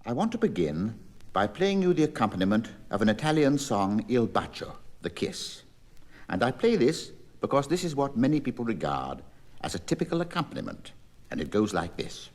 I want to begin by playing you the accompaniment of an Italian song, Il Bacio, the kiss. And I play this because this is what many people regard as a typical accompaniment, and it goes like this.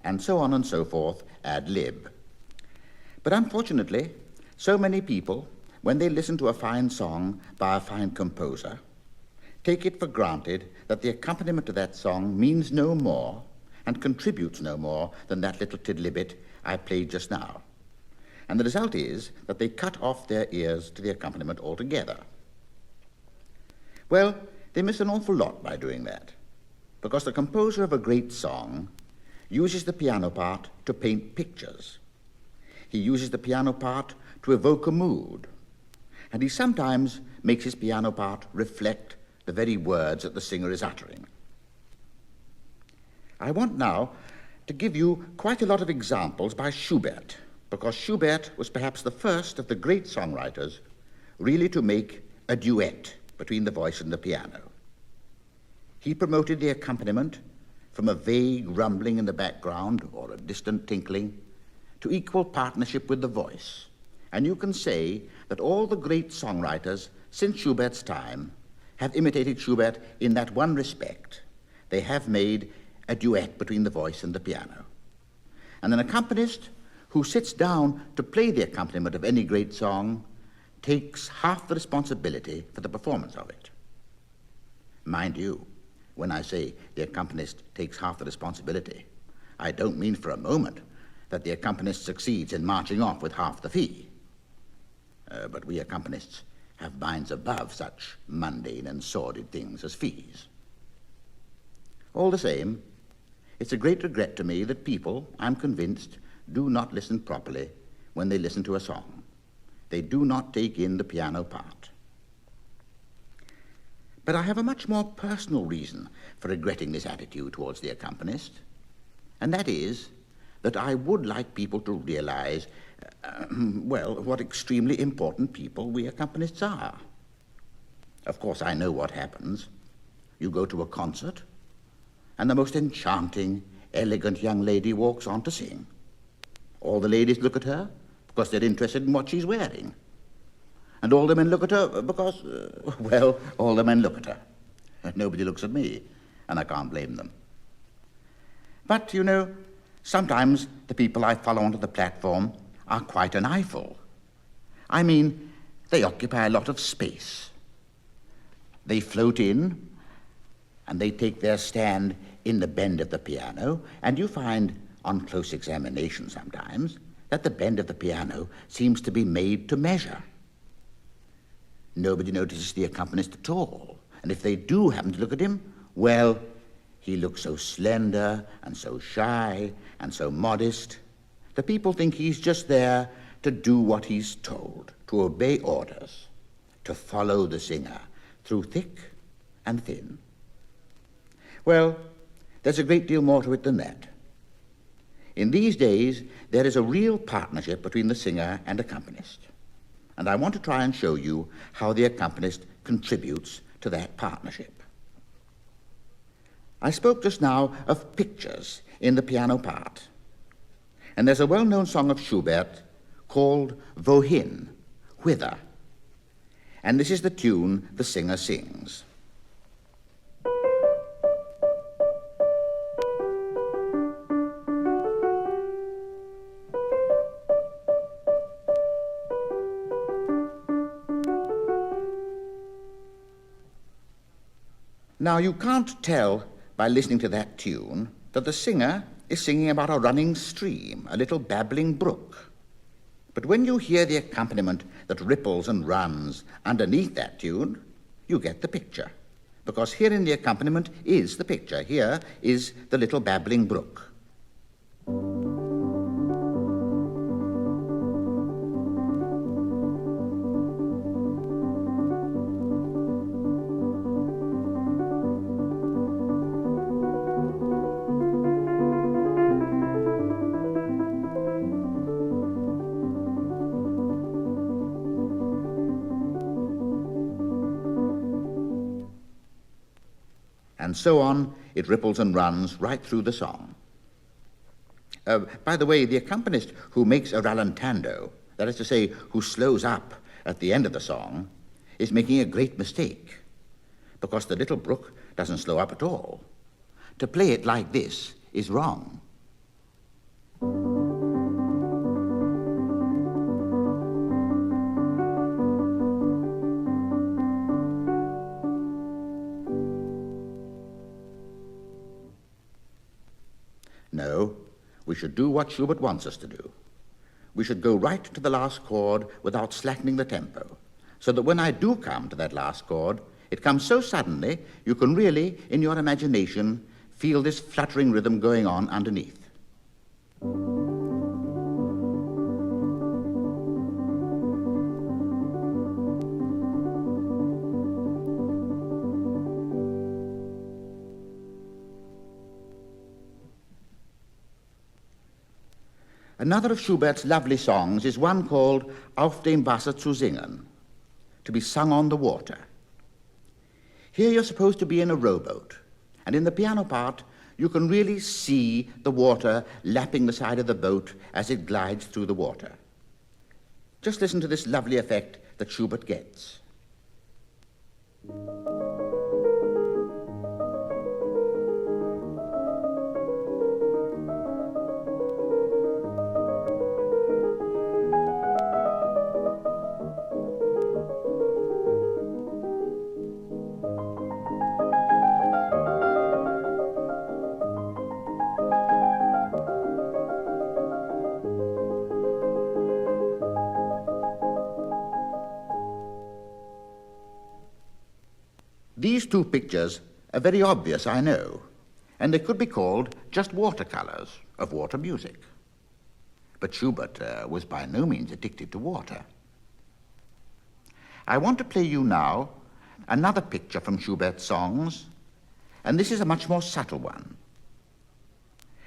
And so on and so forth, ad lib. But unfortunately, so many people, when they listen to a fine song by a fine composer, take it for granted that the accompaniment to that song means no more and contributes no more than that little tidlibit I played just now. And the result is that they cut off their ears to the accompaniment altogether. Well, they miss an awful lot by doing that, because the composer of a great song uses the piano part to paint pictures. He uses the piano part to evoke a mood, and he sometimes makes his piano part reflect the very words that the singer is uttering. I want now to give you quite a lot of examples by Schubert, because Schubert was perhaps the first of the great songwriters really to make a duet between the voice and the piano. He promoted the accompaniment from a vague rumbling in the background or a distant tinkling to equal partnership with the voice. And you can say that all the great songwriters since Schubert's time have imitated Schubert in that one respect. They have made a duet between the voice and the piano. And an accompanist who sits down to play the accompaniment of any great song takes half the responsibility for the performance of it. Mind you, when I say the accompanist takes half the responsibility, I don't mean for a moment that the accompanist succeeds in marching off with half the fee. But we accompanists have minds above such mundane and sordid things as fees. All the same, it's a great regret to me that people, I'm convinced, do not listen properly when they listen to a song. They do not take in the piano part. But I have a much more personal reason for regretting this attitude towards the accompanist, and that is that I would like people to realize, what extremely important people we accompanists are. Of course, I know what happens. You go to a concert, and the most enchanting, elegant young lady walks on to sing. All the ladies look at her because they're interested in what she's wearing. And all the men look at her because, all the men look at her. Nobody looks at me, and I can't blame them. But, you know, sometimes the people I follow onto the platform are quite an eyeful. I mean, they occupy a lot of space. They float in, and they take their stand in the bend of the piano, and you find, on close examination sometimes, that the bend of the piano seems to be made to measure. Nobody notices the accompanist at all. And if they do happen to look at him, well, he looks so slender and so shy and so modest that people think he's just there to do what he's told, to obey orders, to follow the singer through thick and thin. Well, there's a great deal more to it than that. In these days, there is a real partnership between the singer and accompanist. And I want to try and show you how the accompanist contributes to that partnership. I spoke just now of pictures in the piano part. And there's a well-known song of Schubert called Wohin, Whither. And this is the tune the singer sings. Now, you can't tell by listening to that tune that the singer is singing about a running stream, a little babbling brook. But when you hear the accompaniment that ripples and runs underneath that tune, you get the picture. Because here in the accompaniment is the picture. Here is the little babbling brook. And so on, it ripples and runs right through the song. By the way, the accompanist who makes a rallentando, that is to say, who slows up at the end of the song, is making a great mistake, because the little brook doesn't slow up at all. To play it like this is wrong. No, we should do what Schubert wants us to do. We should go right to the last chord without slackening the tempo, so that when I do come to that last chord, it comes so suddenly you can really, in your imagination, feel this fluttering rhythm going on underneath. Another of Schubert's lovely songs is one called Auf dem Wasser zu singen, to be sung on the water. Here you're supposed to be in a rowboat, and in the piano part you can really see the water lapping the side of the boat as it glides through the water. Just listen to this lovely effect that Schubert gets. These two pictures are very obvious, I know, and they could be called just watercolors of water music. But Schubert was by no means addicted to water. I want to play you now another picture from Schubert's songs, and this is a much more subtle one.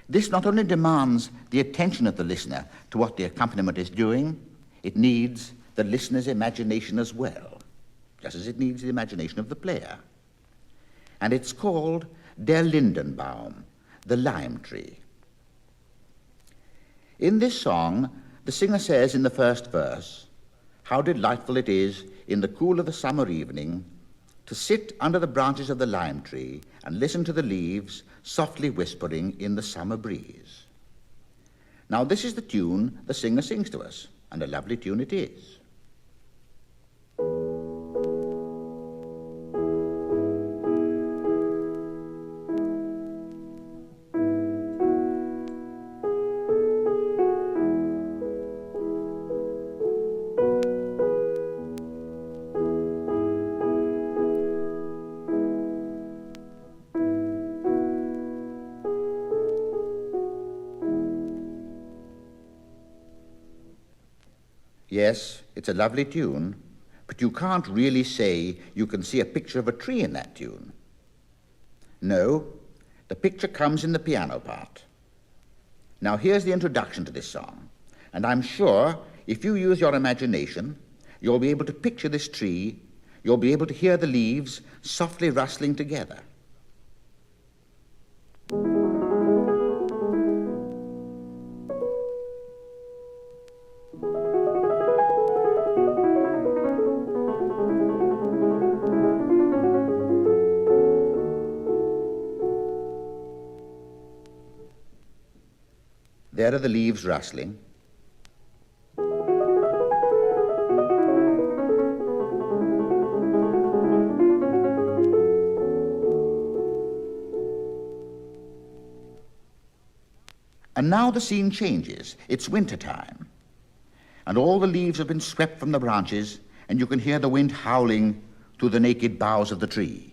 This not only demands the attention of the listener to what the accompaniment is doing, it needs the listener's imagination as well, just as it needs the imagination of the player. And it's called Der Lindenbaum, the lime tree. In this song, the singer says in the first verse, how delightful it is in the cool of the summer evening to sit under the branches of the lime tree and listen to the leaves softly whispering in the summer breeze. Now this is the tune the singer sings to us, and a lovely tune it is. Yes, it's a lovely tune, but you can't really say you can see a picture of a tree in that tune. No, the picture comes in the piano part. Now here's the introduction to this song, and I'm sure if you use your imagination, you'll be able to picture this tree, you'll be able to hear the leaves softly rustling together. There are the leaves rustling. And now the scene changes. It's winter time. And all the leaves have been swept from the branches, and you can hear the wind howling through the naked boughs of the tree.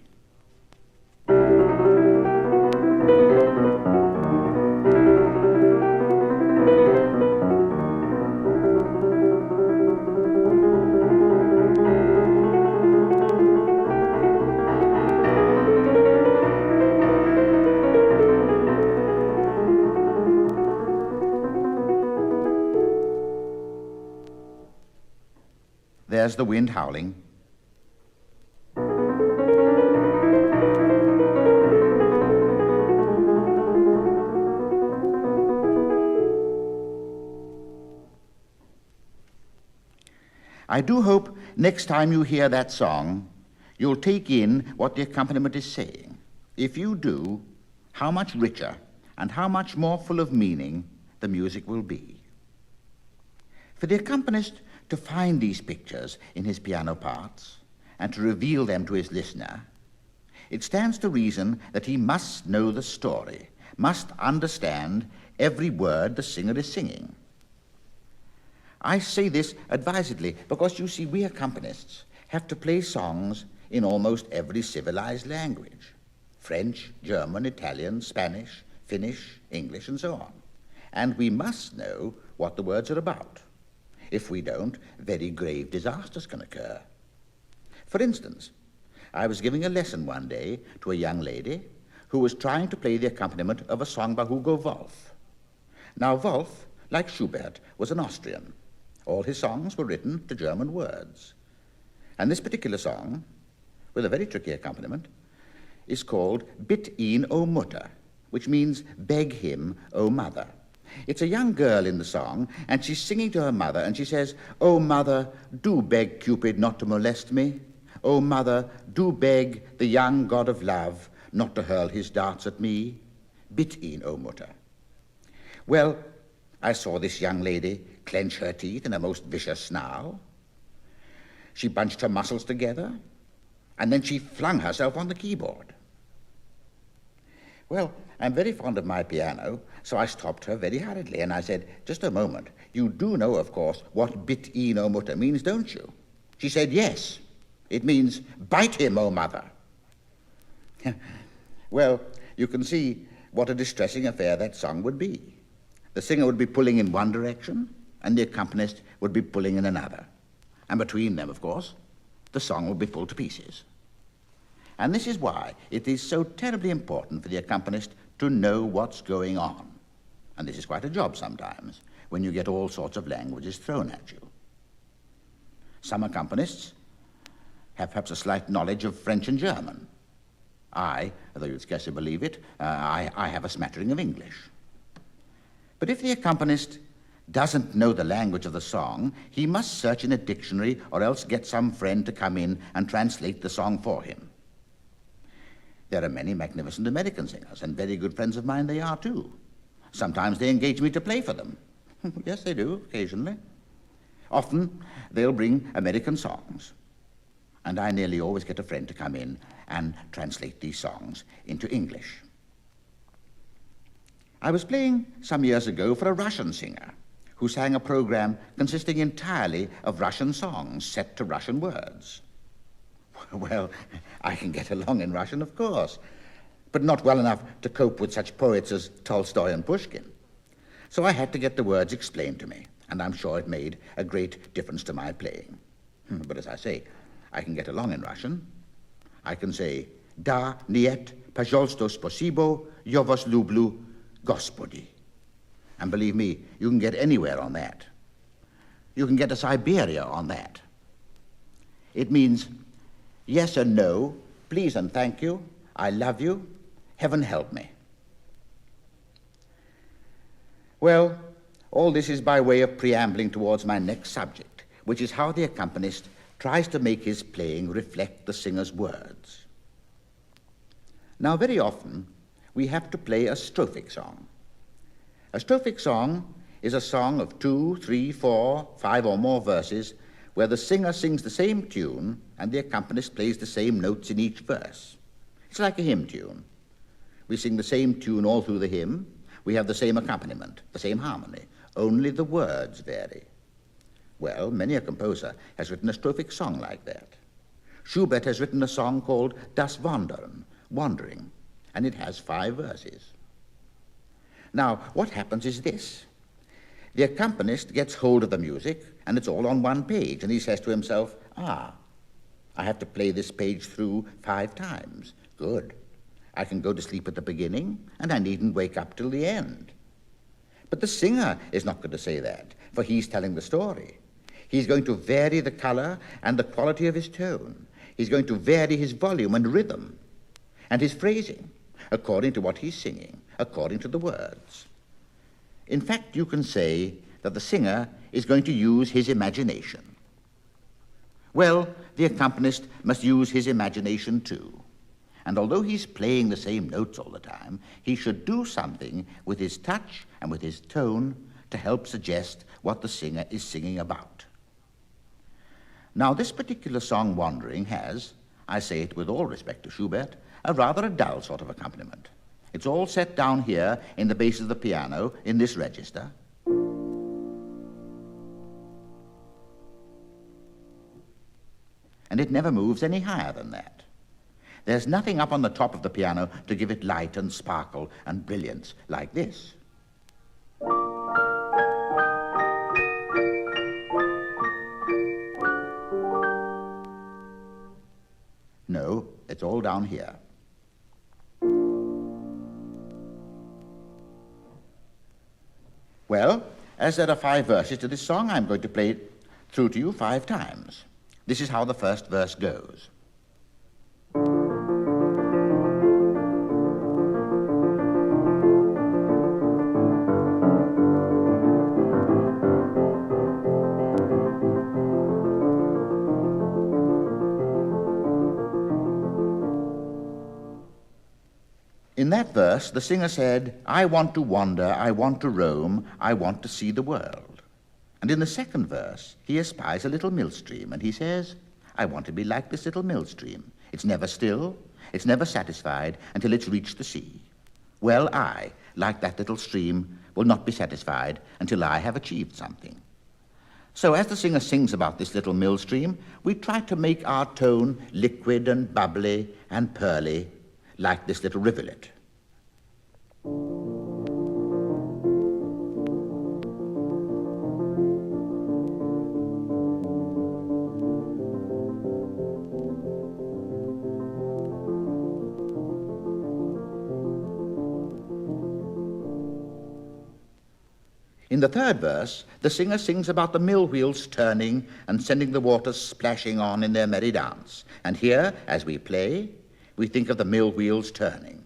There's the wind howling. I do hope next time you hear that song, you'll take in what the accompaniment is saying. If you do, how much richer and how much more full of meaning the music will be. For the accompanist to find these pictures in his piano parts and to reveal them to his listener, it stands to reason that he must know the story, must understand every word the singer is singing. I say this advisedly because, you see, we accompanists have to play songs in almost every civilized language: French, German, Italian, Spanish, Finnish, English, and so on. And we must know what the words are about. If we don't, very grave disasters can occur. For instance, I was giving a lesson one day to a young lady who was trying to play the accompaniment of a song by Hugo Wolf. Now, Wolf, like Schubert, was an Austrian. All his songs were written to German words. And this particular song, with a very tricky accompaniment, is called Bitt ihn, O Mutter, which means beg him, O mother. It's a young girl in the song, and she's singing to her mother, and she says, "O mother, do beg Cupid not to molest me. O mother, do beg the young god of love not to hurl his darts at me. Bitt ihn, O Mutter." Well, I saw this young lady clench her teeth in a most vicious snarl. She bunched her muscles together, and then she flung herself on the keyboard. Well, I'm very fond of my piano, so I stopped her very hurriedly, and I said, "Just a moment. You do know, of course, what Bitt ihn, O Mutter means, don't you?" She said, "Yes. It means bite him, O mother." Well, you can see what a distressing affair that song would be. The singer would be pulling in one direction, and the accompanist would be pulling in another. And between them, of course, the song would be pulled to pieces. And this is why it is so terribly important for the accompanist to know what's going on. And this is quite a job sometimes, when you get all sorts of languages thrown at you. Some accompanists have perhaps a slight knowledge of French and German. I, though you'd scarcely believe it, I have a smattering of English. But if the accompanist doesn't know the language of the song, he must search in a dictionary or else get some friend to come in and translate the song for him. There are many magnificent American singers, and very good friends of mine they are too. Sometimes they engage me to play for them. Yes, they do, occasionally. Often they'll bring American songs, and I nearly always get a friend to come in and translate these songs into English. I was playing some years ago for a Russian singer who sang a program consisting entirely of Russian songs set to Russian words. Well, I can get along in Russian, of course, but not well enough to cope with such poets as Tolstoy and Pushkin. So I had to get the words explained to me, and I'm sure it made a great difference to my playing. But as I say, I can get along in Russian. I can say, "Da, niet, pожалуйста, спасибо, я вас люблю, Господи." And believe me, you can get anywhere on that. You can get to Siberia on that. It means yes and no, please and thank you, I love you, heaven help me. Well, all this is by way of preambling towards my next subject, which is how the accompanist tries to make his playing reflect the singer's words. Now, very often, we have to play a strophic song. A strophic song is a song of 2, 3, 4, 5 or more verses where the singer sings the same tune and the accompanist plays the same notes in each verse. It's like a hymn tune. We sing the same tune all through the hymn. We have the same accompaniment, the same harmony. Only the words vary. Well, many a composer has written a strophic song like that. Schubert has written a song called Das Wandern, Wandering, and it has 5 verses. Now, what happens is this. The accompanist gets hold of the music, and it's all on one page, and he says to himself, I have to play this page through 5 times. Good. I can go to sleep at the beginning, and I needn't wake up till the end. But the singer is not going to say that, for he's telling the story. He's going to vary the color and the quality of his tone. He's going to vary his volume and rhythm and his phrasing according to what he's singing, according to the words. In fact, you can say that the singer is going to use his imagination. Well, the accompanist must use his imagination too. And although he's playing the same notes all the time, he should do something with his touch and with his tone to help suggest what the singer is singing about. Now, this particular song, Wandering, has, I say it with all respect to Schubert, a rather dull sort of accompaniment. It's all set down here in the bass of the piano in this register. And it never moves any higher than that. There's nothing up on the top of the piano to give it light and sparkle and brilliance like this. No, it's all down here. Well, as there are 5 verses to this song, I'm going to play it through to you 5 times. This is how the first verse goes. In that verse, the singer said, I want to wander, I want to roam, I want to see the world. And in the second verse, he espies a little millstream, and he says, I want to be like this little millstream. It's never still, it's never satisfied until it's reached the sea. Well, I, like that little stream, will not be satisfied until I have achieved something. So as the singer sings about this little millstream, we try to make our tone liquid and bubbly and pearly, like this little rivulet. In the third verse, the singer sings about the mill wheels turning and sending the waters splashing on in their merry dance. And here, as we play, we think of the mill wheels turning.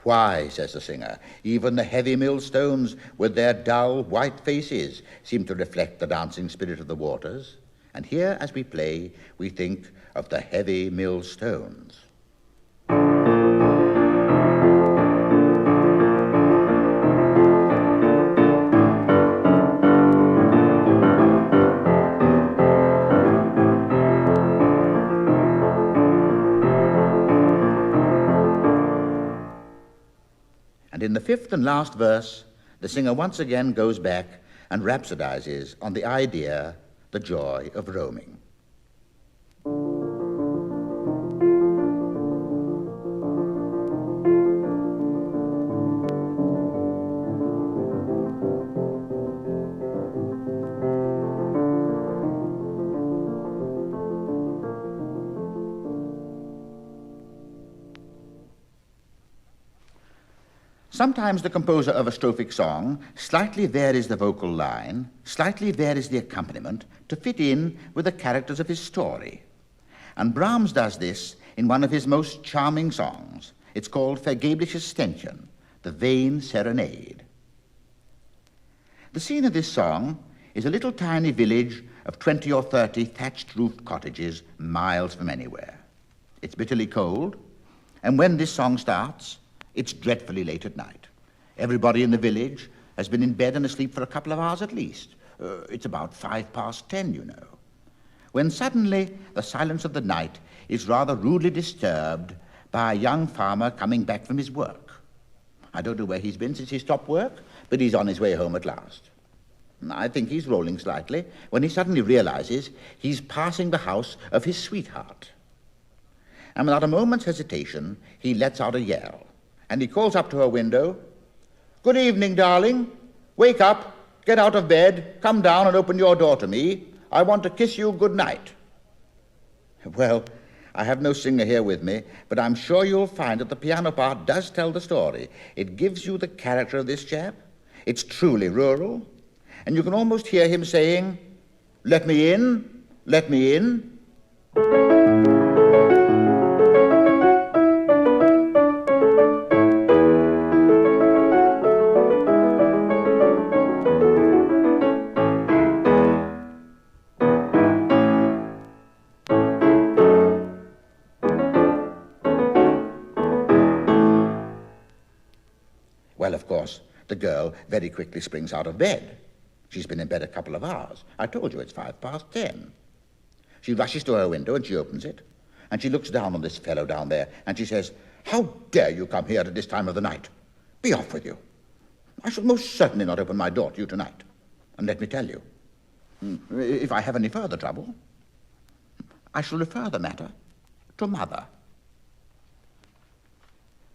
Why, says the singer, even the heavy millstones with their dull white faces seem to reflect the dancing spirit of the waters. And here, as we play, we think of the heavy millstones. And in the fifth and last verse, the singer once again goes back and rhapsodizes on the idea, the joy of roaming. Sometimes the composer of a strophic song slightly varies the vocal line, slightly varies the accompaniment to fit in with the characters of his story. And Brahms does this in one of his most charming songs. It's called Vergebliches Ständchen, the Vain Serenade. The scene of this song is a little tiny village of 20 or 30 thatched-roofed cottages miles from anywhere. It's bitterly cold, and when this song starts, it's dreadfully late at night. Everybody in the village has been in bed and asleep for a couple of hours at least. It's about 10:05, you know. When suddenly the silence of the night is rather rudely disturbed by a young farmer coming back from his work. I don't know where he's been since he stopped work, but he's on his way home at last. I think he's rolling slightly when he suddenly realizes he's passing the house of his sweetheart. And without a moment's hesitation, he lets out a yell. And he calls up to her window, "Good evening, darling. Wake up, get out of bed, come down and open your door to me. I want to kiss you good night." Well, I have no singer here with me, but I'm sure you'll find that the piano part does tell the story. It gives you the character of this chap. It's truly rural, and you can almost hear him saying, Let me in, let me in. Well, of course, the girl very quickly springs out of bed. She's been in bed a couple of hours. I told you it's 10:05. She rushes to her window and she opens it. And she looks down on this fellow down there and she says, "How dare you come here at this time of the night? Be off with you. I shall most certainly not open my door to you tonight. And let me tell you, if I have any further trouble, I shall refer the matter to Mother."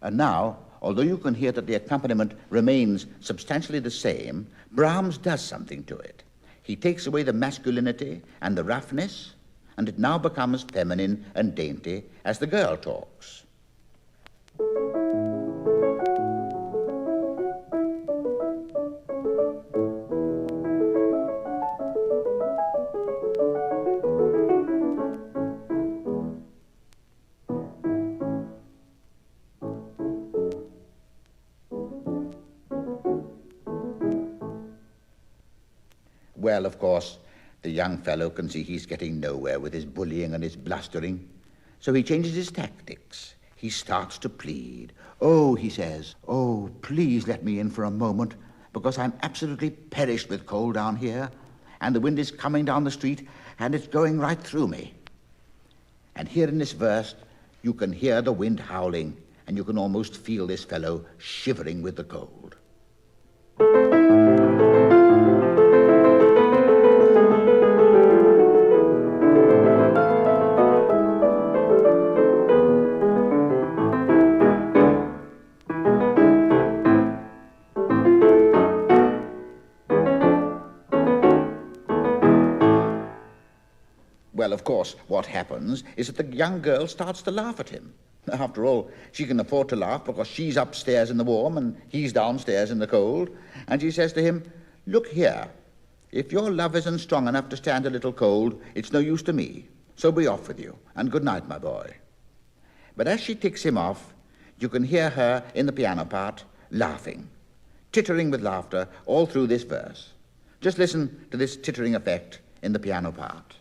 And now, although you can hear that the accompaniment remains substantially the same, Brahms does something to it. He takes away the masculinity and the roughness, and it now becomes feminine and dainty as the girl talks. Well, of course, the young fellow can see he's getting nowhere with his bullying and his blustering, so he changes his tactics. He starts to plead. "Oh," he says, "oh, please let me in for a moment, because I'm absolutely perished with cold down here, and the wind is coming down the street, and it's going right through me." And here in this verse, you can hear the wind howling, and you can almost feel this fellow shivering with the cold. Well, of course, what happens is that the young girl starts to laugh at him. After all, she can afford to laugh because she's upstairs in the warm and he's downstairs in the cold. And she says to him, "Look here, if your love isn't strong enough to stand a little cold, it's no use to me. So be off with you, and good night, my boy." But as she ticks him off, you can hear her in the piano part laughing, tittering with laughter all through this verse. Just listen to this tittering effect in the piano part.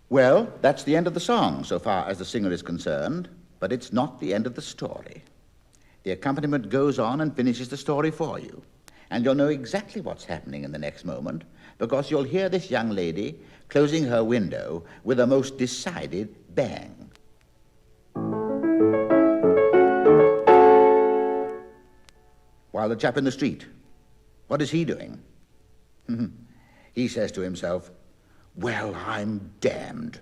Well, that's the end of the song, so far as the singer is concerned, but it's not the end of the story. The accompaniment goes on and finishes the story for you, and you'll know exactly what's happening in the next moment, because you'll hear this young lady closing her window with a most decided bang. While the chap in the street, what is he doing? He says to himself, "Well, I'm damned."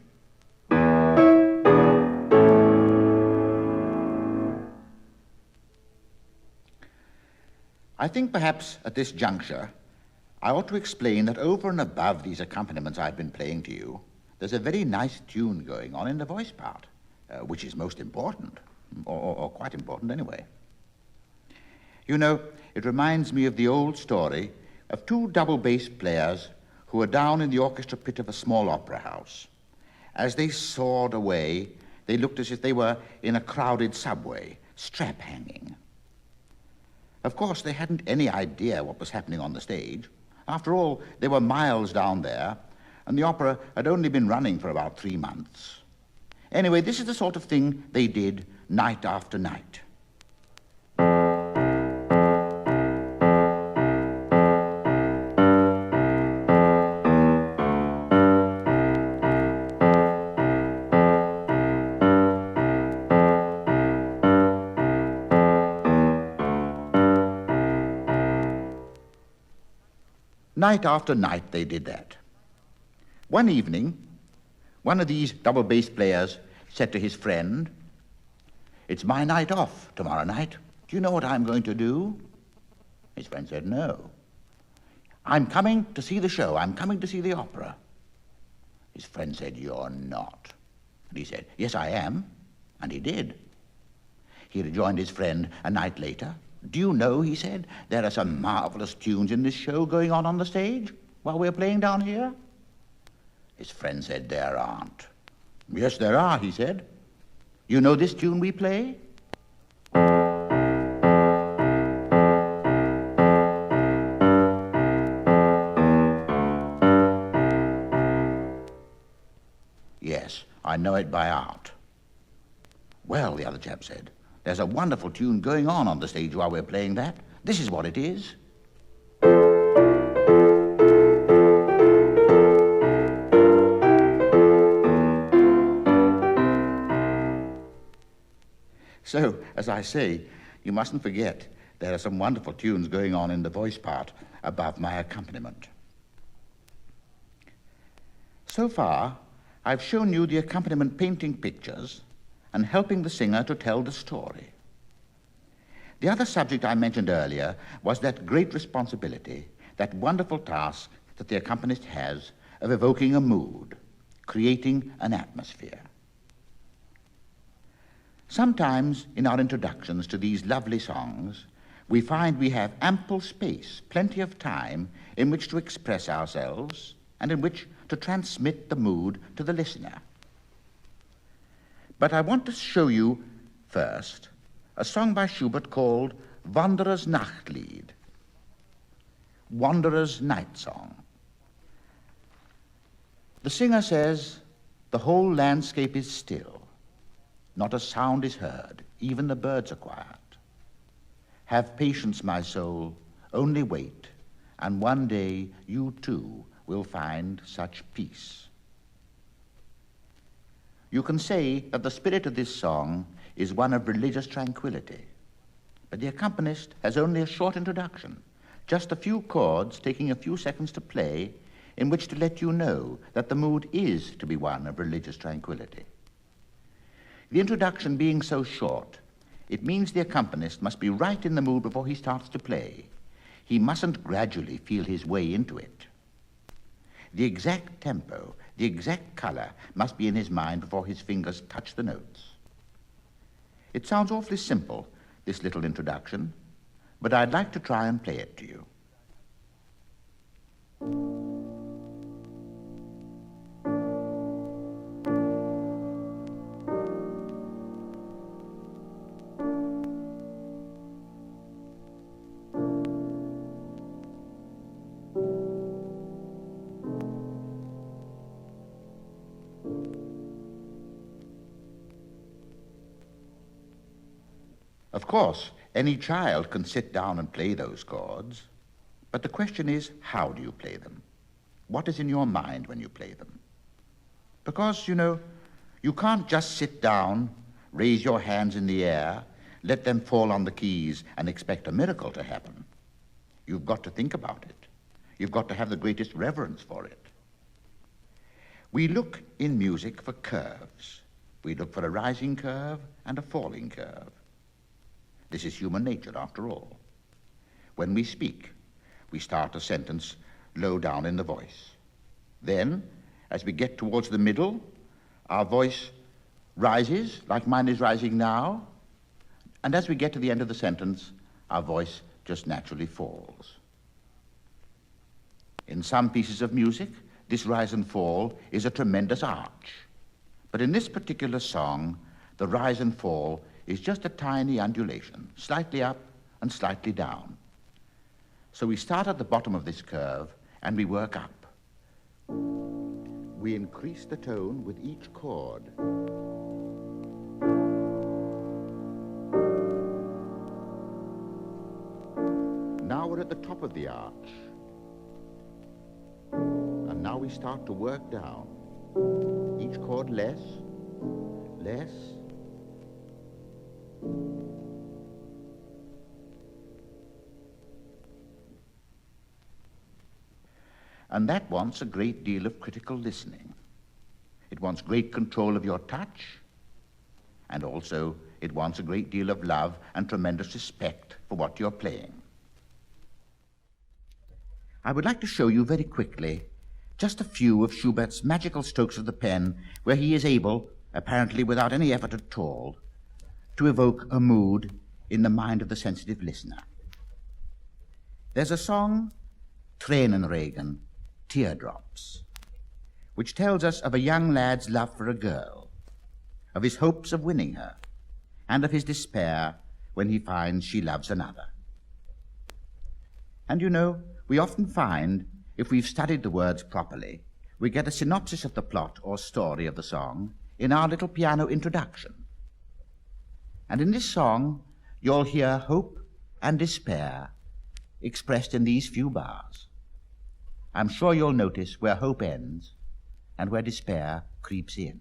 I think perhaps at this juncture, I ought to explain that over and above these accompaniments I've been playing to you, there's a very nice tune going on in the voice part, which is most important, or quite important anyway. You know, it reminds me of the old story of two double bass players who were down in the orchestra pit of a small opera house. As they soared away, they looked as if they were in a crowded subway, strap hanging. Of course, they hadn't any idea what was happening on the stage. After all, they were miles down there, and the opera had only been running for about 3 months. Anyway, this is the sort of thing they did night after night. Night after night they did that. One evening, one of these double bass players said to his friend, "It's my night off tomorrow night. Do you know what I'm going to do?" His friend said, "No." "I'm coming to see the show. I'm coming to see the opera." His friend said, "You're not." And he said, "Yes, I am." And he did. He rejoined his friend a night later. "Do you know," he said, "there are some marvelous tunes in this show going on the stage while we're playing down here?" His friend said, "There aren't." "Yes, there are," he said. "You know this tune we play?" "Yes, I know it by heart." "Well," the other chap said, "there's a wonderful tune going on the stage while we're playing that. This is what it is." So, as I say, you mustn't forget there are some wonderful tunes going on in the voice part above my accompaniment. So far, I've shown you the accompaniment painting pictures and helping the singer to tell the story. The other subject I mentioned earlier was that great responsibility, that wonderful task that the accompanist has of evoking a mood, creating an atmosphere. Sometimes in our introductions to these lovely songs, we find we have ample space, plenty of time in which to express ourselves and in which to transmit the mood to the listener. But I want to show you first a song by Schubert called Wanderer's Nachtlied, Wanderer's Night Song. The singer says, "The whole landscape is still. Not a sound is heard, even the birds are quiet. Have patience, my soul, only wait, and one day you too will find such peace." You can say that the spirit of this song is one of religious tranquility, but the accompanist has only a short introduction, just a few chords taking a few seconds to play, in which to let you know that the mood is to be one of religious tranquility. The introduction being so short, it means the accompanist must be right in the mood before he starts to play. He mustn't gradually feel his way into it. The exact tempo, the exact color must be in his mind before his fingers touch the notes. It sounds awfully simple, this little introduction, but I'd like to try and play it to you. Of course, any child can sit down and play those chords, but the question is, how do you play them? What is in your mind when you play them? Because, you know, you can't just sit down, raise your hands in the air, let them fall on the keys and expect a miracle to happen. You've got to think about it. You've got to have the greatest reverence for it. We look in music for curves. We look for a rising curve and a falling curve. This is human nature, after all. When we speak, we start a sentence low down in the voice. Then, as we get towards the middle, our voice rises, like mine is rising now, and as we get to the end of the sentence, our voice just naturally falls. In some pieces of music, this rise and fall is a tremendous arch. But in this particular song, the rise and fall is just a tiny undulation, slightly up and slightly down. So we start at the bottom of this curve and we work up. We increase the tone with each chord. Now we're at the top of the arch. And now we start to work down. Each chord less, less. And that wants a great deal of critical listening. It wants great control of your touch, and also it wants a great deal of love and tremendous respect for what you're playing. I would like to show you very quickly just a few of Schubert's magical strokes of the pen where he is able, apparently without any effort at all, to evoke a mood in the mind of the sensitive listener. There's a song, Tränenregen, Teardrops, which tells us of a young lad's love for a girl, of his hopes of winning her, and of his despair when he finds she loves another. And you know, we often find, if we've studied the words properly, we get a synopsis of the plot or story of the song in our little piano introduction. And in this song, you'll hear hope and despair expressed in these few bars. I'm sure you'll notice where hope ends and where despair creeps in.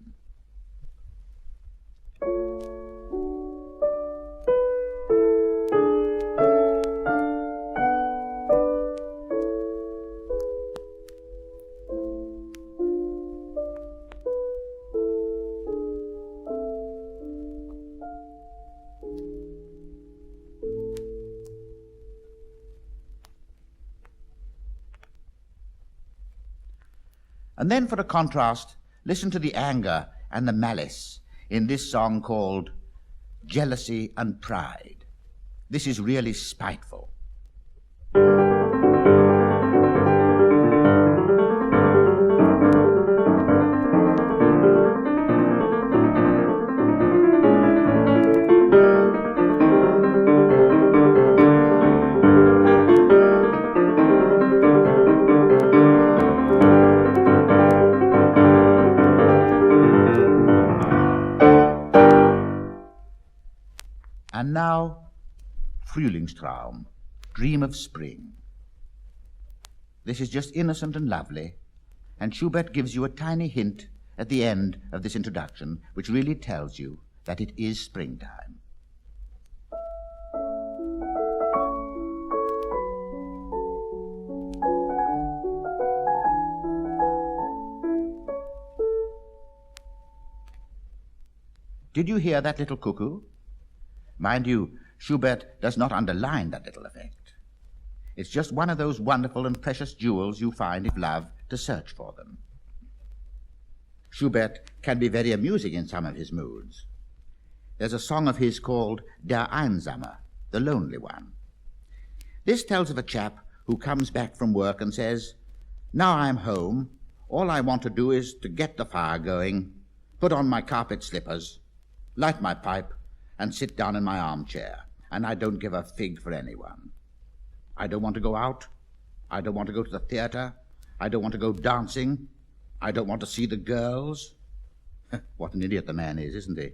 And then for a contrast, listen to the anger and the malice in this song called Jealousy and Pride. This is really spiteful. And now, Frühlingstraum, Dream of Spring. This is just innocent and lovely, and Schubert gives you a tiny hint at the end of this introduction, which really tells you that it is springtime. Did you hear that little cuckoo? Mind you, Schubert does not underline that little effect. It's just one of those wonderful and precious jewels you find if love to search for them. Schubert can be very amusing in some of his moods. There's a song of his called Der Einsame, the lonely one. This tells of a chap who comes back from work and says, "Now I'm home, all I want to do is to get the fire going, put on my carpet slippers, light my pipe, and sit down in my armchair, and I don't give a fig for anyone. I don't want to go out. I don't want to go to the theater. I don't want to go dancing. I don't want to see the girls." What an idiot the man is, isn't he?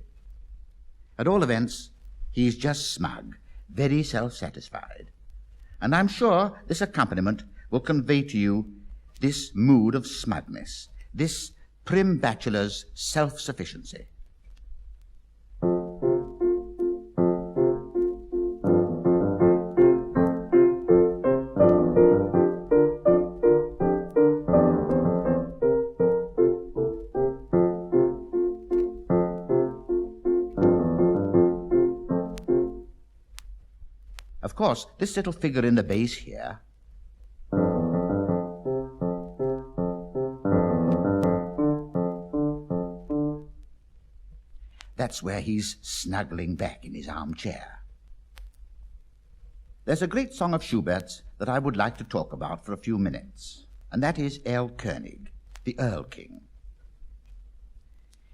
At all events, he's just smug, very self-satisfied. And I'm sure this accompaniment will convey to you this mood of smugness, this prim bachelor's self-sufficiency. Of course, this little figure in the bass here that's where he's snuggling back in his armchair. There's a great song of Schubert's that I would like to talk about for a few minutes, and that is El König, the Earl King.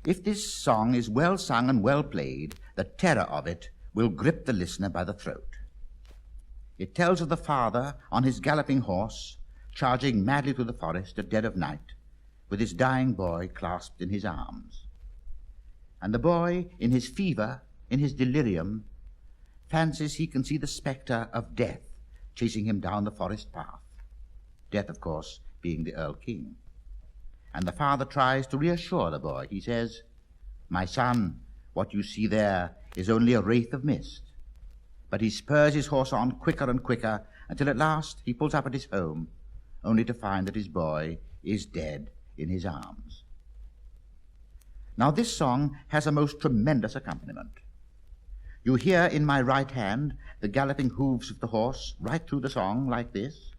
If this song is well sung and well played, the terror of it will grip the listener by the throat. It tells of the father on his galloping horse, charging madly through the forest at dead of night, with his dying boy clasped in his arms. And the boy, in his fever, in his delirium, fancies he can see the spectre of death chasing him down the forest path. Death, of course, being the Earl King. And the father tries to reassure the boy. He says, "My son, what you see there is only a wraith of mist." But he spurs his horse on quicker and quicker until at last he pulls up at his home, only to find that his boy is dead in his arms. Now this song has a most tremendous accompaniment. You hear in my right hand the galloping hooves of the horse right through the song like this.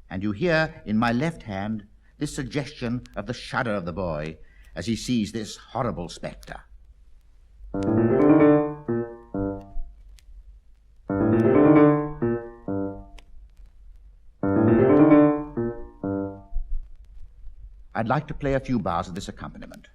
And you hear in my left hand this suggestion of the shudder of the boy as he sees this horrible spectre. I'd like to play a few bars of this accompaniment.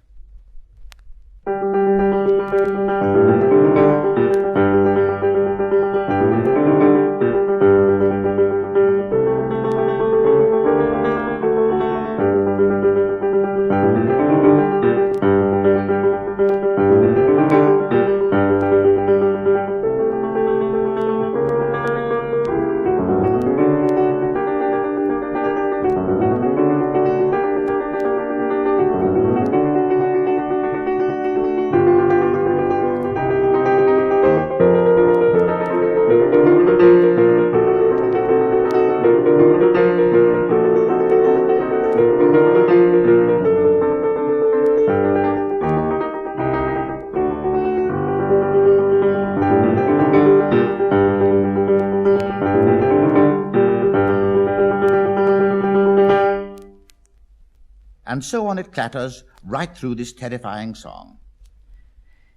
And so on it clatters right through this terrifying song.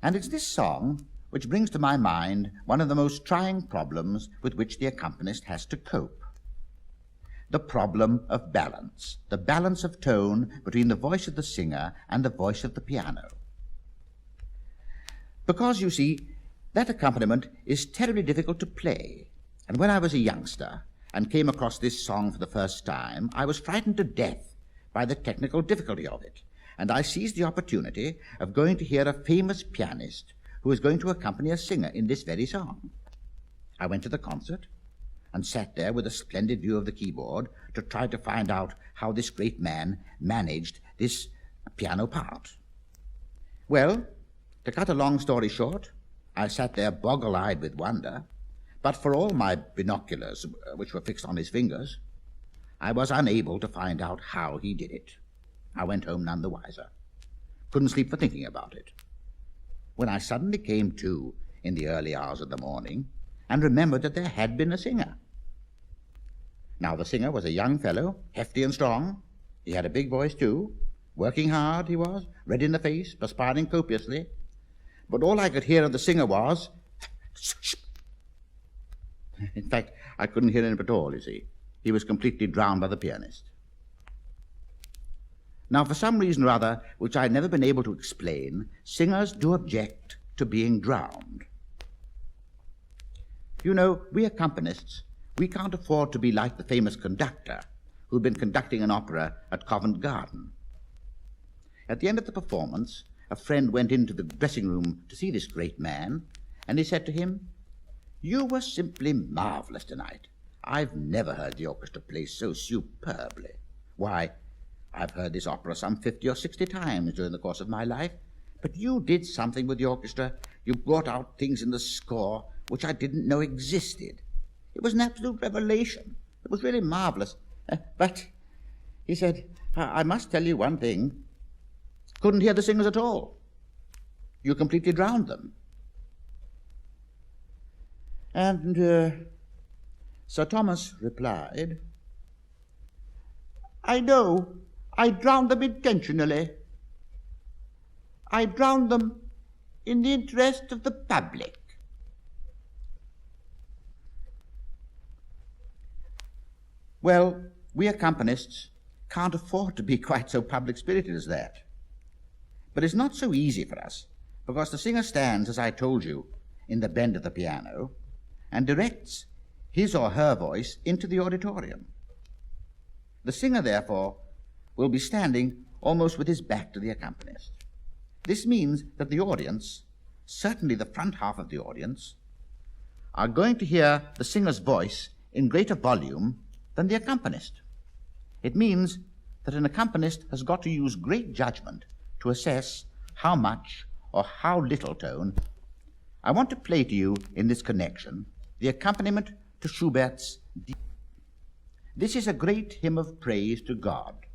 And it's this song which brings to my mind one of the most trying problems with which the accompanist has to cope. The problem of balance, the balance of tone between the voice of the singer and the voice of the piano. Because, you see, that accompaniment is terribly difficult to play. And when I was a youngster and came across this song for the first time, I was frightened to death by the technical difficulty of it, and I seized the opportunity of going to hear a famous pianist who was going to accompany a singer in this very song. I went to the concert and sat there with a splendid view of the keyboard to try to find out how this great man managed this piano part. Well, to cut a long story short, I sat there boggle-eyed with wonder, but for all my binoculars, which were fixed on his fingers, I was unable to find out how he did it. I went home none the wiser. Couldn't sleep for thinking about it. When I suddenly came to in the early hours of the morning and remembered that there had been a singer. Now, the singer was a young fellow, hefty and strong. He had a big voice, too. Working hard, he was, red in the face, perspiring copiously. But all I could hear of the singer was... In fact, I couldn't hear him at all, you see. He was completely drowned by the pianist. Now, for some reason or other, which I've never been able to explain, singers do object to being drowned. You know, we accompanists, we can't afford to be like the famous conductor who'd been conducting an opera at Covent Garden. At the end of the performance, a friend went into the dressing room to see this great man, and he said to him, "You were simply marvelous tonight. I've never heard the orchestra play so superbly. Why, I've heard this opera some 50 or 60 times during the course of my life, but you did something with the orchestra. You brought out things in the score which I didn't know existed. It was an absolute revelation. It was really marvelous. But," he said, I must tell you one thing. Couldn't hear the singers at all. You completely drowned them." And Sir Thomas replied, "I know, I drowned them intentionally. I drowned them in the interest of the public." Well, we accompanists can't afford to be quite so public-spirited as that. But it's not so easy for us, because the singer stands, as I told you, in the bend of the piano, and directs his or her voice into the auditorium. The singer, therefore, will be standing almost with his back to the accompanist. This means that the audience, certainly the front half of the audience, are going to hear the singer's voice in greater volume than the accompanist. It means that an accompanist has got to use great judgment to assess how much or how little tone. I want to play to you in this connection the accompaniment to Schubert's. This is a great hymn of praise to God,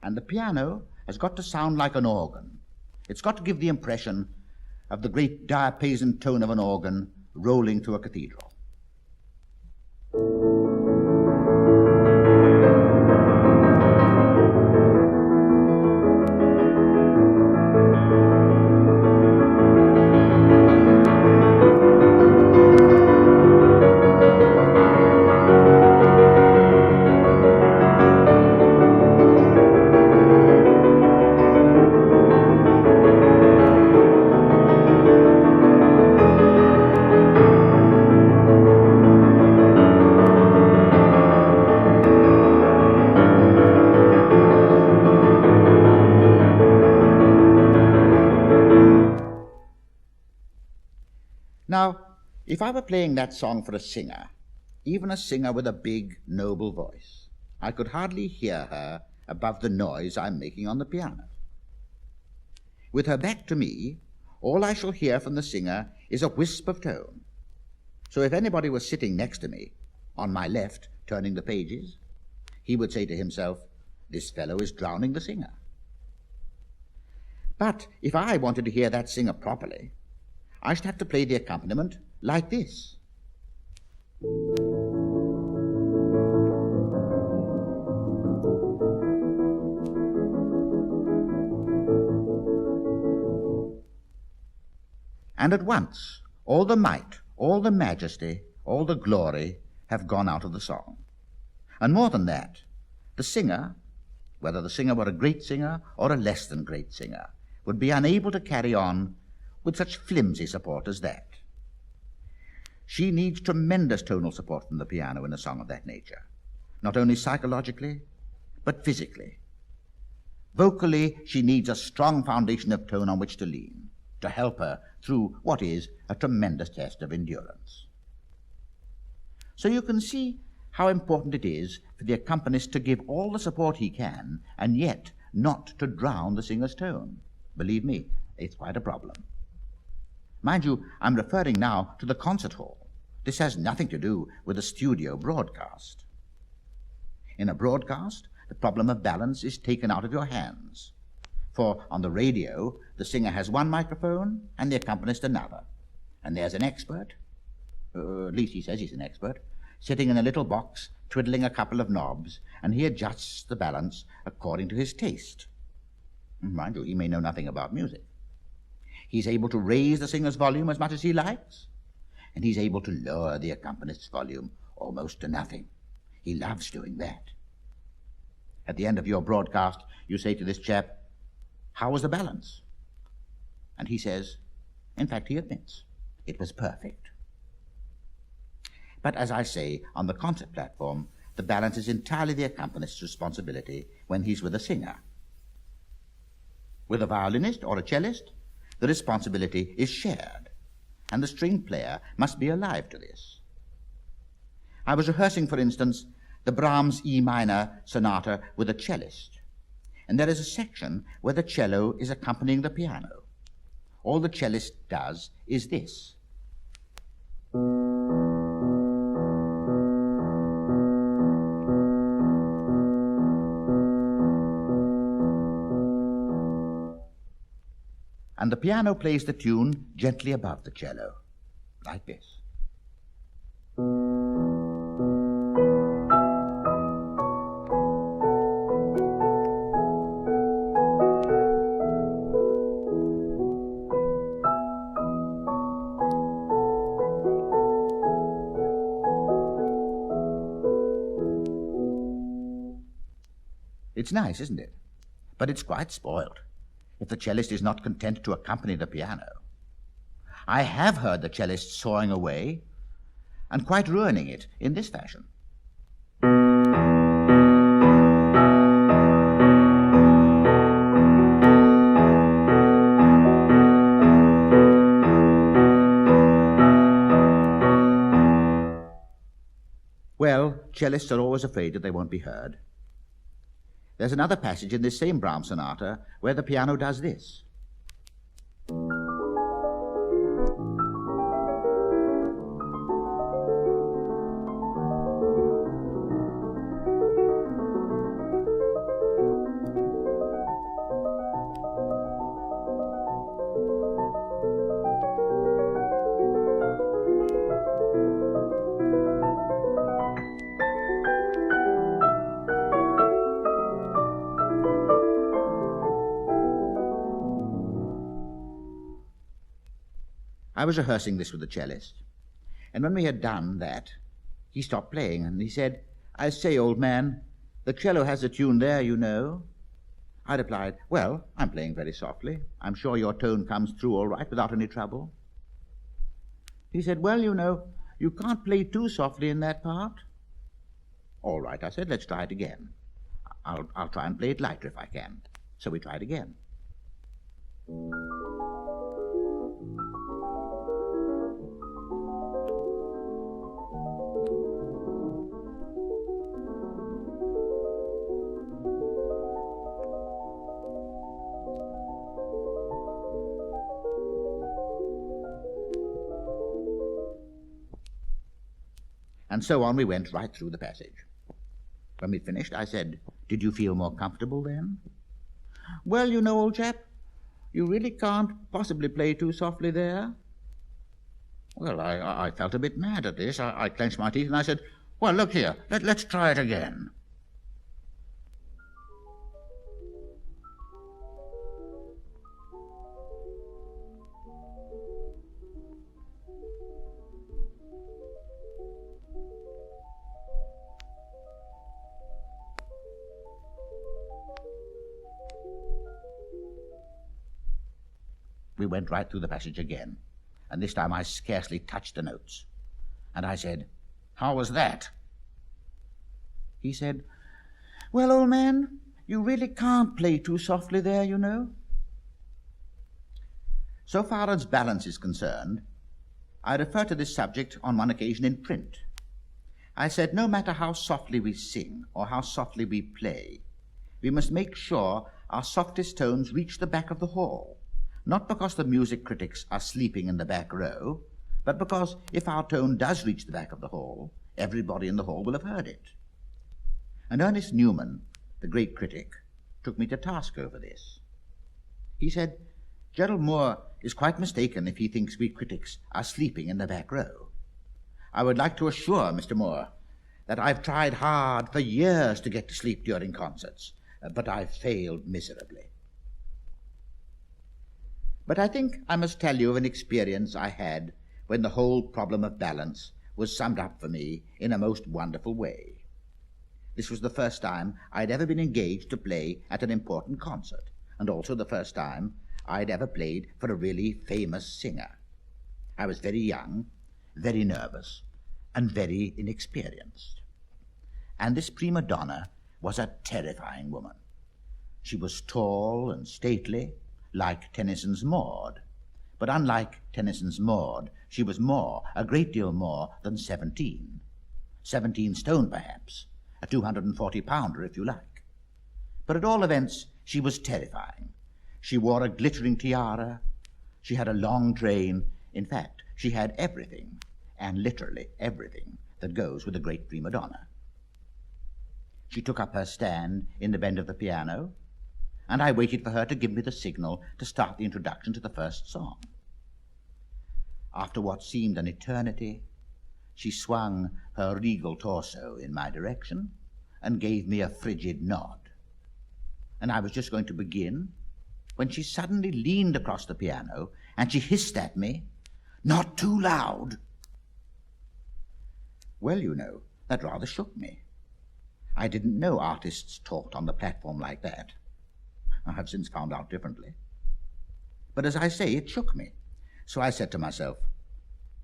and the piano has got to sound like an organ. It's got to give the impression of the great diapason tone of an organ rolling through a cathedral. Now, if I were playing that song for a singer, even a singer with a big, noble voice, I could hardly hear her above the noise I'm making on the piano. With her back to me, all I shall hear from the singer is a wisp of tone. So if anybody was sitting next to me, on my left, turning the pages, he would say to himself, "This fellow is drowning the singer." But if I wanted to hear that singer properly, I should have to play the accompaniment like this. And at once, all the might, all the majesty, all the glory have gone out of the song. And more than that, the singer, whether the singer were a great singer or a less than great singer, would be unable to carry on with such flimsy support as that. She needs tremendous tonal support from the piano in a song of that nature, not only psychologically, but physically. Vocally, she needs a strong foundation of tone on which to lean, to help her through what is a tremendous test of endurance. So you can see how important it is for the accompanist to give all the support he can, and yet not to drown the singer's tone. Believe me, it's quite a problem. Mind you, I'm referring now to the concert hall. This has nothing to do with a studio broadcast. In a broadcast, the problem of balance is taken out of your hands. For on the radio, the singer has one microphone and the accompanist another. And there's an expert, at least he says he's an expert, sitting in a little box, twiddling a couple of knobs, and he adjusts the balance according to his taste. Mind you, he may know nothing about music. He's able to raise the singer's volume as much as he likes, and he's able to lower the accompanist's volume almost to nothing. He loves doing that. At the end of your broadcast, you say to this chap, "How was the balance?" And he says, in fact, he admits, it was perfect. But as I say, on the concert platform, the balance is entirely the accompanist's responsibility when he's with a singer. With a violinist or a cellist, the responsibility is shared, and the string player must be alive to this. I was rehearsing, for instance, the Brahms E minor sonata with a cellist, and there is a section where the cello is accompanying the piano. All the cellist does is this. And the piano plays the tune gently above the cello, like this. It's nice, isn't it? But it's quite spoiled if the cellist is not content to accompany the piano. I have heard the cellist sawing away and quite ruining it in this fashion. Well, cellists are always afraid that they won't be heard. There's another passage in this same Brahms sonata where the piano does this. I was rehearsing this with the cellist, and when we had done that, he stopped playing, and he said, "I say, old man, the cello has a tune there, you know." I replied, "Well, I'm playing very softly. I'm sure your tone comes through all right without any trouble." He said, "Well, you know, you can't play too softly in that part." "All right," I said, "let's try it again. I'll try and play it lighter if I can." So we tried again. And so on we went right through the passage. When we'd finished, I said, "Did you feel more comfortable then?" "Well, you know, old chap, you really can't possibly play too softly there." Well, I felt a bit mad at this. I clenched my teeth and I said, "Well, look here, let's try it again." We went right through the passage again, and this time I scarcely touched the notes. And I said, "How was that?" He said, "Well, old man, you really can't play too softly there, you know." So far as balance is concerned, I refer to this subject on one occasion in print. I said, no matter how softly we sing or how softly we play, we must make sure our softest tones reach the back of the hall. Not because the music critics are sleeping in the back row, but because if our tone does reach the back of the hall, everybody in the hall will have heard it. And Ernest Newman, the great critic, took me to task over this. He said, "Gerald Moore is quite mistaken if he thinks we critics are sleeping in the back row. I would like to assure Mr. Moore that I've tried hard for years to get to sleep during concerts, but I've failed miserably." But I think I must tell you of an experience I had when the whole problem of balance was summed up for me in a most wonderful way. This was the first time I'd ever been engaged to play at an important concert, and also the first time I'd ever played for a really famous singer. I was very young, very nervous, and very inexperienced. And this prima donna was a terrifying woman. She was tall and stately, like Tennyson's Maud. But unlike Tennyson's Maud, she was more, a great deal more, than 17. 17 stone, perhaps, a 240-pounder, if you like. But at all events, she was terrifying. She wore a glittering tiara. She had a long train. In fact, she had everything, and literally everything, that goes with a great prima donna. She took up her stand in the bend of the piano, and I waited for her to give me the signal to start the introduction to the first song. After what seemed an eternity, she swung her regal torso in my direction and gave me a frigid nod. And I was just going to begin when she suddenly leaned across the piano and she hissed at me, "Not too loud." Well, you know, that rather shook me. I didn't know artists talked on the platform like that. I have since found out differently. But as I say, it shook me. So I said to myself,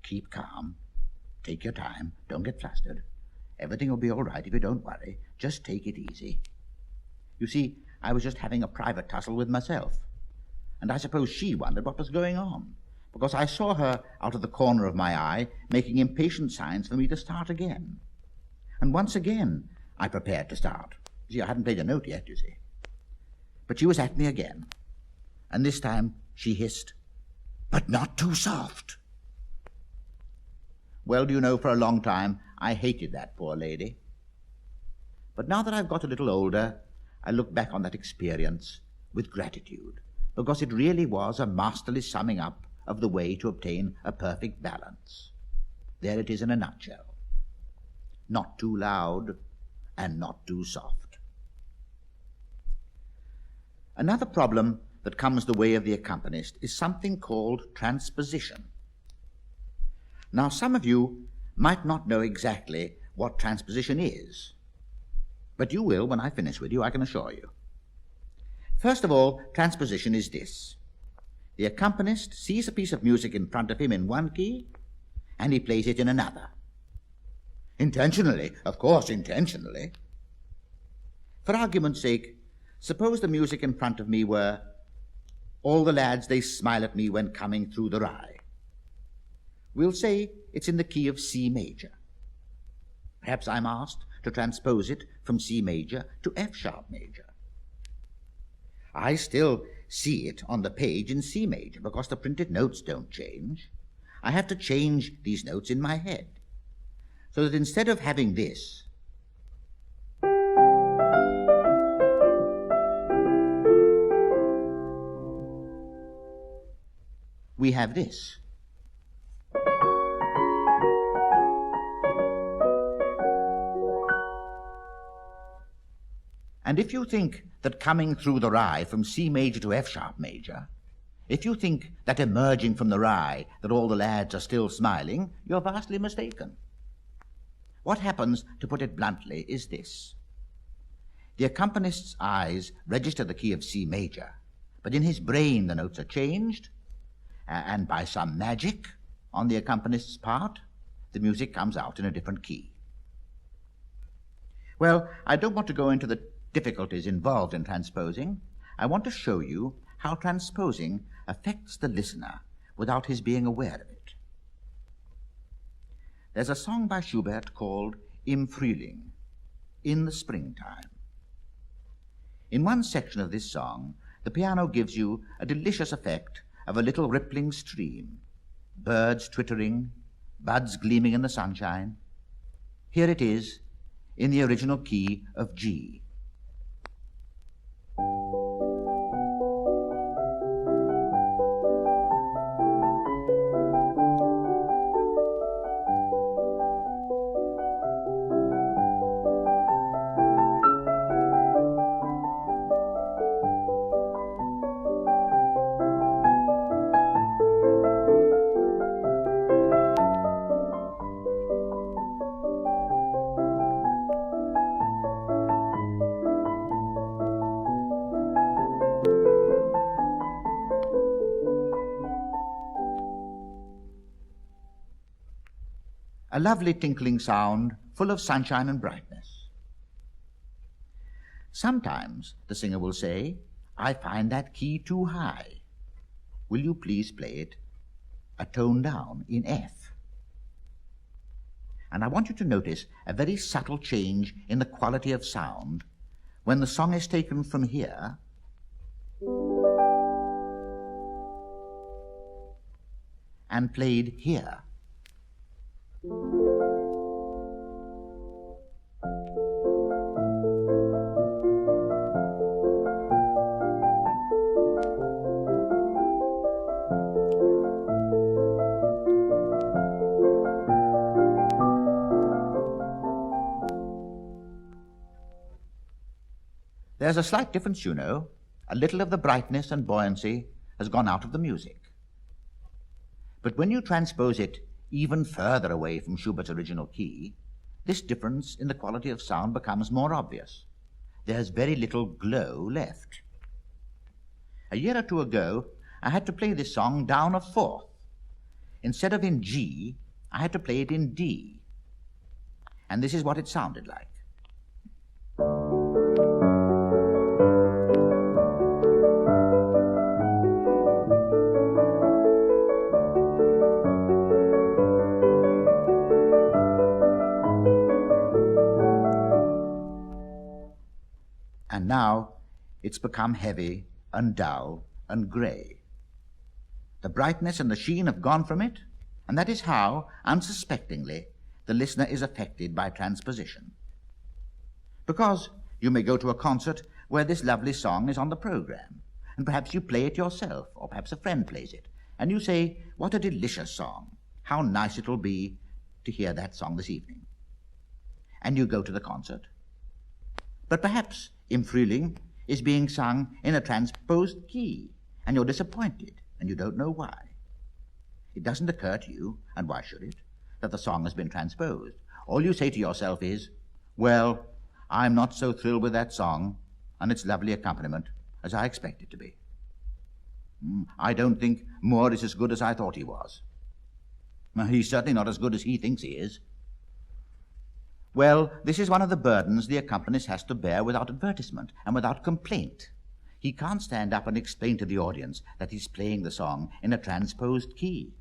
"Keep calm, take your time, don't get flustered. Everything will be all right if you don't worry. Just take it easy." You see, I was just having a private tussle with myself. And I suppose she wondered what was going on, because I saw her out of the corner of my eye making impatient signs for me to start again. And once again I prepared to start. See, I hadn't played a note yet, you see. But she was at me again, and this time she hissed, "But not too soft." Well, do you know, for a long time I hated that poor lady. But now that I've got a little older, I look back on that experience with gratitude, because it really was a masterly summing up of the way to obtain a perfect balance. There it is in a nutshell. Not too loud and not too soft. Another problem that comes the way of the accompanist is something called transposition. Now, some of you might not know exactly what transposition is, but you will when I finish with you, I can assure you. First of all, transposition is this. The accompanist sees a piece of music in front of him in one key, and he plays it in another. Intentionally, of course, intentionally. For argument's sake, suppose the music in front of me were, "All the lads, they smile at me when coming through the rye." We'll say it's in the key of C major. Perhaps I'm asked to transpose it from C major to F sharp major. I still see it on the page in C major because the printed notes don't change. I have to change these notes in my head. so that instead of having this, we have this. And if you think that coming through the rye from C major to F sharp major, if you think that emerging from the rye that all the lads are still smiling, you're vastly mistaken. What happens, to put it bluntly, is this. The accompanist's eyes register the key of C major, but in his brain the notes are changed, and by some magic on the accompanist's part, the music comes out in a different key. Well, I don't want to go into the difficulties involved in transposing. I want to show you how transposing affects the listener without his being aware of it. There's a song by Schubert called Im Frühling, in the springtime. In one section of this song, the piano gives you a delicious effect of a little rippling stream, birds twittering, buds gleaming in the sunshine. Here it is, in the original key of G. A lovely tinkling sound, full of sunshine and brightness. Sometimes the singer will say, I find that key too high. Will you please play it a tone down in F? And I want you to notice a very subtle change in the quality of sound when the song is taken from here and played here. There's a slight difference, you know. A little of the brightness and buoyancy has gone out of the music. But when you transpose it even further away from Schubert's original key, this difference in the quality of sound becomes more obvious. There's very little glow left. A year or two ago, I had to play this song down a fourth. Instead of in G, I had to play it in D. And this is what it sounded like. And now it's become heavy and dull and grey. The brightness and the sheen have gone from it, and that is how, unsuspectingly, the listener is affected by transposition. Because you may go to a concert where this lovely song is on the program, and perhaps you play it yourself, or perhaps a friend plays it, and you say, what a delicious song. How nice it'll be to hear that song this evening. And you go to the concert. But perhaps Im Frühling is being sung in a transposed key, and you're disappointed, and you don't know why. It doesn't occur to you, and why should it, that the song has been transposed. All you say to yourself is, well, I'm not so thrilled with that song and its lovely accompaniment as I expect it to be. I don't think Moore is as good as I thought he was. He's certainly not as good as he thinks he is. Well, this is one of the burdens the accompanist has to bear without advertisement and without complaint. He can't stand up and explain to the audience that he's playing the song in a transposed key.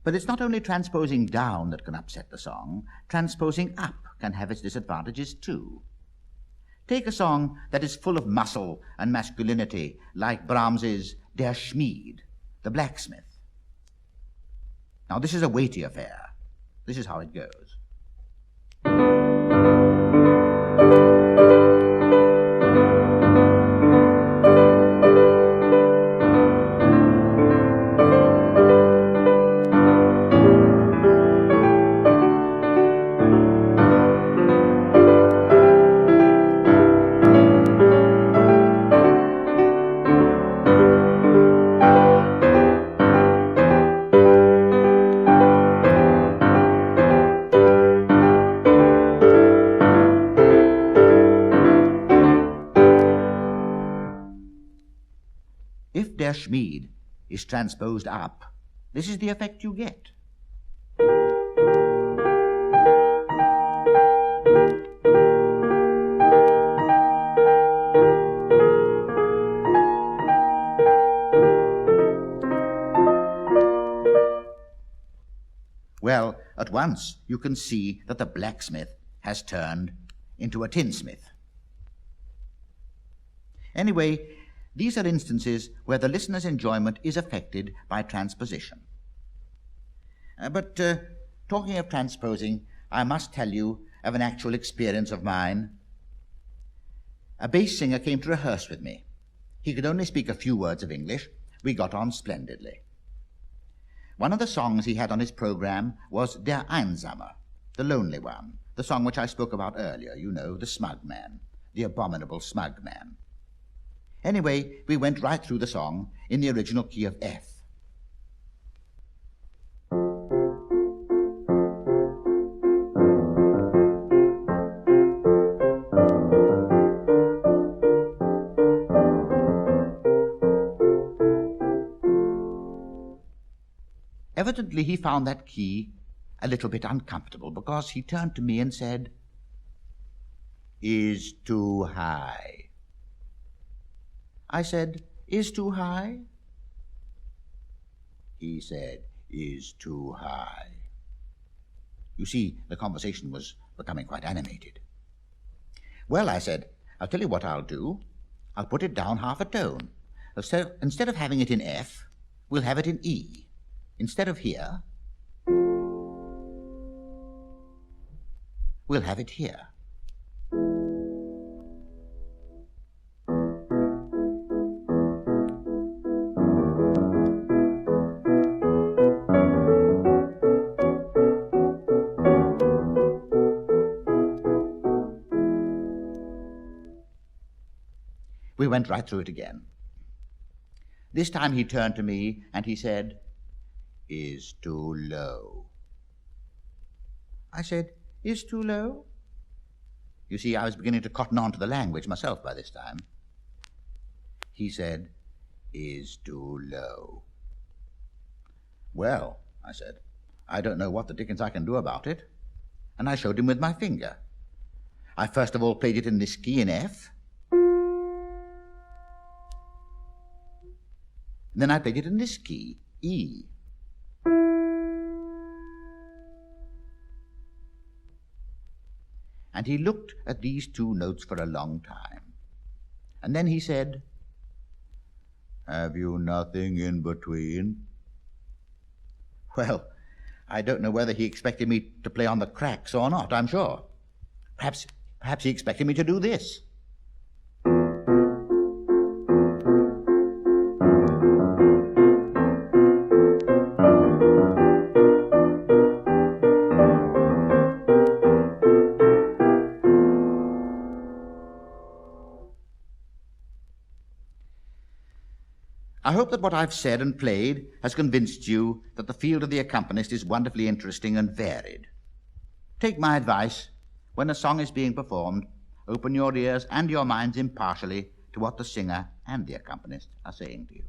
But it's not only transposing down that can upset the song. Transposing up can have its disadvantages too. Take a song that is full of muscle and masculinity, like Brahms's Der Schmied, the blacksmith. Now, this is a weighty affair. This is how it goes. If der Schmied is transposed up, this is the effect you get. Well, at once you can see that the blacksmith has turned into a tinsmith. Anyway, these are instances where the listener's enjoyment is affected by transposition. But talking of transposing, I must tell you of an actual experience of mine. A bass singer came to rehearse with me. He could only speak a few words of English. We got on splendidly. One of the songs he had on his program was Der Einsame, the lonely one, the song which I spoke about earlier, you know, the smug man, the abominable smug man. Anyway, we went right through the song in the original key of F. Evidently, he found that key a little bit uncomfortable because he turned to me and said, "Is too high." I said, "Is too high?" He said, "Is too high." You see, the conversation was becoming quite animated. "Well," I said, "I'll tell you what I'll do. I'll put it down half a tone. Instead of having it in F, we'll have it in E. Instead of here, we'll have it here." We went right through it again. This time he turned to me and he said, "Is too low." I said, "Is too low?" You see, I was beginning to cotton on to the language myself by this time. He said, "Is too low." "Well," I said, "I don't know what the dickens I can do about it." And I showed him with my finger. I first of all played it in this key in F. Then I played it in this key, E. And he looked at these two notes for a long time. And then he said, "Have you nothing in between?" Well, I don't know whether he expected me to play on the cracks or not, I'm sure. Perhaps he expected me to do this. I hope that what I've said and played has convinced you that the field of the accompanist is wonderfully interesting and varied. Take my advice. When a song is being performed, open your ears and your minds impartially to what the singer and the accompanist are saying to you.